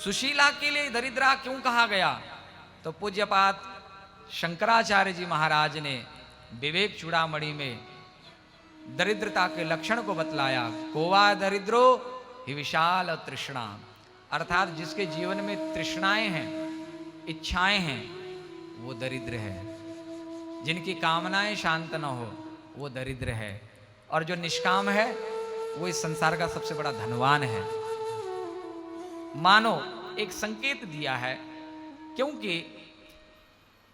सुशीला के लिए दरिद्रा क्यों कहा गया? तो पूज्यपाद शंकराचार्य जी महाराज ने विवेक चूड़ामणि में दरिद्रता के लक्षण को बतलाया। कोवा दरिद्रो ही विशाल तृष्णा, अर्थात जिसके जीवन में तृष्णाएं हैं, इच्छाएं हैं, वो दरिद्र है। जिनकी कामनाएं शांत न हो वो दरिद्र है, और जो निष्काम है वो इस संसार का सबसे बड़ा धनवान है। मानो एक संकेत दिया है, क्योंकि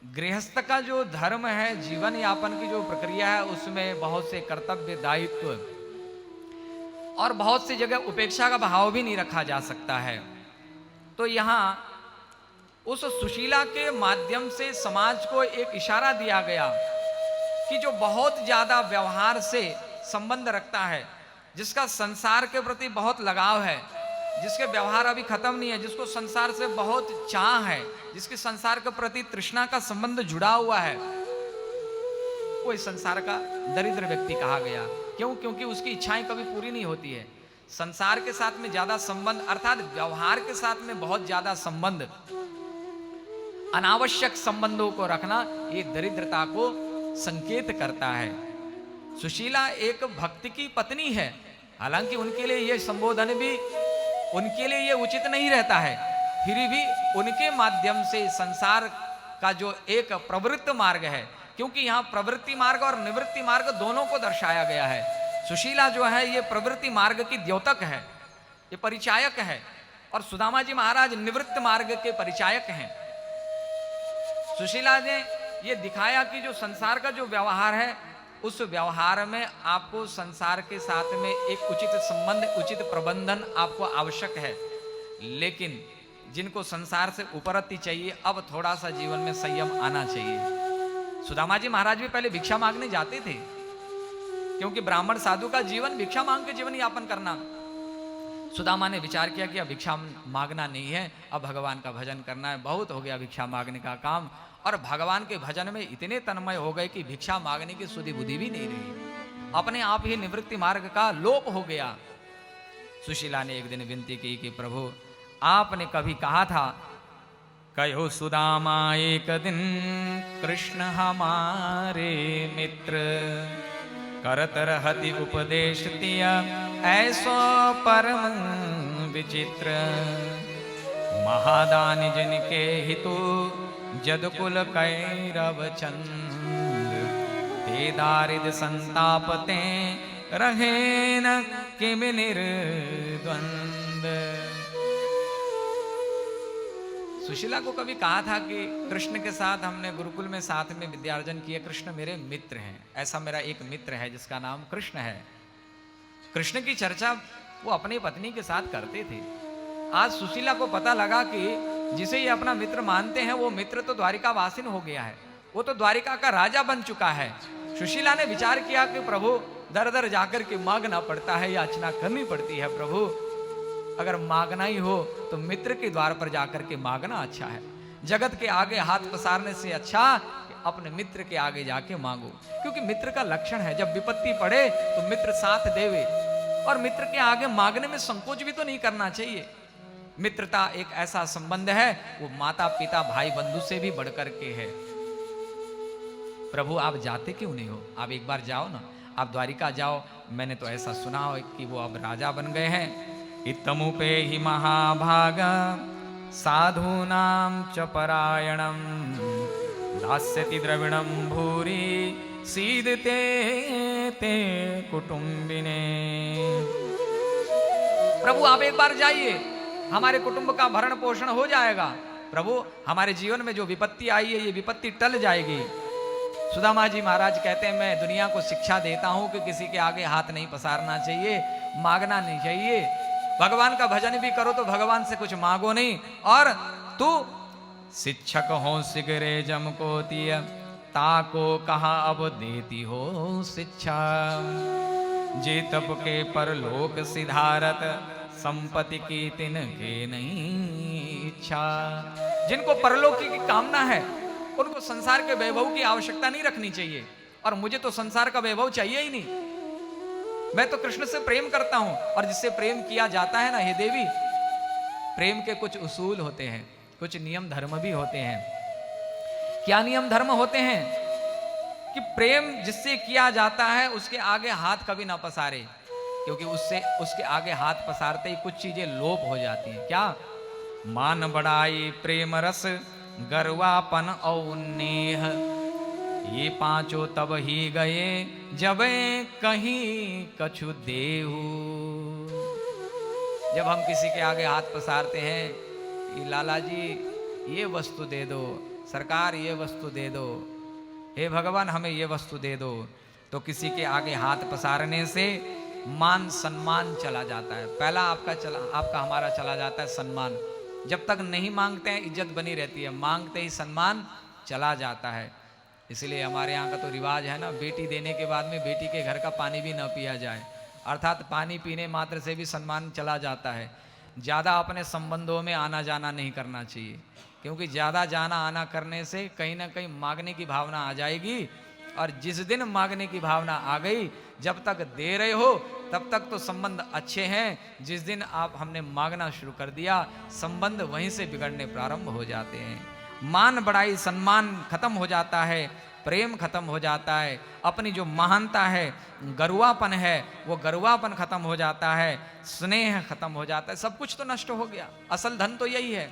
गृहस्थ का जो धर्म है, जीवन यापन की जो प्रक्रिया है, उसमें बहुत से कर्तव्य, दायित्व और बहुत सी जगह उपेक्षा का भाव भी नहीं रखा जा सकता है। तो यहां उस सुशीला के माध्यम से समाज को एक इशारा दिया गया कि जो बहुत ज्यादा व्यवहार से संबंध रखता है, जिसका संसार के प्रति बहुत लगाव है, जिसके व्यवहार अभी खत्म नहीं है, जिसको संसार से बहुत चाह है, जिसके संसार के प्रति तृष्णा का संबंध जुड़ा हुआ है, वो इस संसार का दरिद्र व्यक्ति कहा गया। क्यों? क्योंकि उसकी इच्छाएं कभी पूरी नहीं होती है। संसार के साथ में ज्यादा संबंध, अर्थात व्यवहार के साथ में बहुत ज्यादा संबंध, अनावश्यक संबंधों को रखना, ये दरिद्रता को संकेत करता है। सुशीला एक भक्त की पत्नी है, हालांकि उनके लिए यह संबोधन भी उनके लिए यह उचित नहीं रहता है, फिर भी उनके माध्यम से संसार का जो एक प्रवृत्त मार्ग है, क्योंकि यहां प्रवृत्ति मार्ग और निवृत्ति मार्ग दोनों को दर्शाया गया है। सुशीला जो है ये प्रवृत्ति मार्ग की द्योतक है, ये परिचायक है, और सुदामा जी महाराज निवृत्त मार्ग के परिचायक हैं। सुशीला ने ये दिखाया कि जो संसार का जो व्यवहार है, उस व्यवहार में आपको संसार के साथ में एक उचित संबंध, उचित प्रबंधन आपको आवश्यक है। लेकिन जिनको संसार से उपरति चाहिए, अब थोड़ा सा जीवन में संयम आना चाहिए। सुदामा जी महाराज भी पहले भिक्षा मांगने जाते थे, क्योंकि ब्राह्मण साधु का जीवन भिक्षा मांग के जीवन यापन करना। सुदामा ने विचार किया कि अब भिक्षा मांगना नहीं है, अब भगवान का भजन करना है, बहुत हो गया भिक्षा मांगने का काम। और भगवान के भजन में इतने तन्मय हो गए कि भिक्षा मांगने की सुधि बुद्धि भी नहीं रही, अपने आप ही निवृत्ति मार्ग का लोप हो गया। सुशीला ने एक दिन विनती की कि प्रभु, आपने कभी कहा था, कहो सुदामा एक दिन कृष्ण हमारे मित्र, करत रहति उपदेश तिया ऐसो परम विचित्र, महादानी जिनके हितु जदकुल कैरव चंद, ते दारिद संतापते रहे न किम निर्द्वंद। सुशीला को कभी कहा था कि कृष्ण के साथ हमने गुरुकुल में साथ में विद्यार्जन किए, कृष्ण मेरे मित्र हैं, ऐसा मेरा एक मित्र है जिसका नाम कृष्ण है। कृष्ण की चर्चा वो अपनी पत्नी के साथ करते थे। आज सुशीला को पता लगा कि जिसे ये अपना मित्र मानते हैं, वो मित्र तो द्वारिका वासिन हो गया है, वो तो द्वारिका का राजा बन चुका है। सुशीला ने विचार किया कि प्रभु, दर दर जाकर के मांगना पड़ता है, याचना करनी पड़ती है। प्रभु, अगर मांगना ही हो तो मित्र के द्वार पर जाकर के मांगना अच्छा है। जगत के आगे हाथ पसारने से अच्छा कि अपने मित्र के आगे जाके मांगो, क्योंकि मित्र का लक्षण है, जब विपत्ति पड़े तो मित्र साथ देवे, और मित्र के आगे मांगने में संकोच भी तो नहीं करना चाहिए। मित्रता एक ऐसा संबंध है, वो माता पिता भाई बंधु से भी बढ़कर के है। प्रभु, आप जाते क्यों नहीं हो? आप एक बार जाओ ना, आप द्वारिका जाओ। मैंने तो ऐसा सुना हो कि वो अब राजा बन गए हैं। इतमुपे ही महाभागा साधूनां च परायणम, दास्यति द्रविणम भूरि सीदते ते कुटुंबिने। प्रभु, आप एक बार जाइए, हमारे कुटुंब का भरण पोषण हो जाएगा। प्रभु, हमारे जीवन में जो विपत्ति आई है, ये विपत्ति टल जाएगी। सुदामा जी महाराज कहते हैं, मैं दुनिया को शिक्षा देता हूं कि किसी के आगे हाथ नहीं पसारना चाहिए, मांगना नहीं चाहिए। भगवान का भजन भी करो तो भगवान से कुछ मांगो नहीं। और तू शिक्षक हो सिगरे जम को तिय, ताको कहा अब देती हो शिक्षा, जे तप के परलोक सिधारत, संपत्ति की तिनके नहीं इच्छा। जिनको परलोकी की कामना है, उनको संसार के वैभव की आवश्यकता नहीं रखनी चाहिए, और मुझे तो संसार का वैभव चाहिए ही नहीं। मैं तो कृष्ण से प्रेम करता हूं, और जिससे प्रेम किया जाता है ना, हे देवी, प्रेम के कुछ उसूल होते हैं, कुछ नियम धर्म भी होते हैं। क्या नियम धर्म होते हैं? कि प्रेम जिससे किया जाता है उसके आगे हाथ कभी ना पसारे, क्योंकि उसके आगे हाथ पसारते ही कुछ चीजें लोप हो जाती हैं। क्या? मान बढ़ाई, प्रेम रस, गर्वापन और नेह, ये पांचों तब ही गए जब कहीं कछु देहू। जब हम किसी के आगे हाथ पसारते हैं कि लाला जी ये वस्तु दे दो, सरकार ये वस्तु दे दो, हे भगवान हमें ये वस्तु दे दो, तो किसी के आगे हाथ पसारने से मान सम्मान चला जाता है। पहला आपका हमारा चला जाता है सम्मान। जब तक नहीं मांगते हैं इज्जत बनी रहती है, मांगते ही सम्मान चला जाता है। इसलिए हमारे यहाँ का तो रिवाज है ना, बेटी देने के बाद में बेटी के घर का पानी भी न पिया जाए, अर्थात पानी पीने मात्र से भी सम्मान चला जाता है। ज़्यादा अपने संबंधों में आना जाना नहीं करना चाहिए, क्योंकि ज़्यादा जाना आना करने से कहीं ना कहीं मांगने की भावना आ जाएगी, और जिस दिन मांगने की भावना आ गई, जब तक दे रहे हो तब तक तो संबंध अच्छे हैं, जिस दिन आप हमने मांगना शुरू कर दिया संबंध वहीं से बिगड़ने प्रारंभ हो जाते हैं। मान बढ़ाई, सम्मान खत्म हो जाता है, प्रेम खत्म हो जाता है, अपनी जो महानता है, गरुआपन है, वो गरुआपन खत्म हो जाता है, स्नेह खत्म हो जाता है, सब कुछ तो नष्ट हो गया। असल धन तो यही है।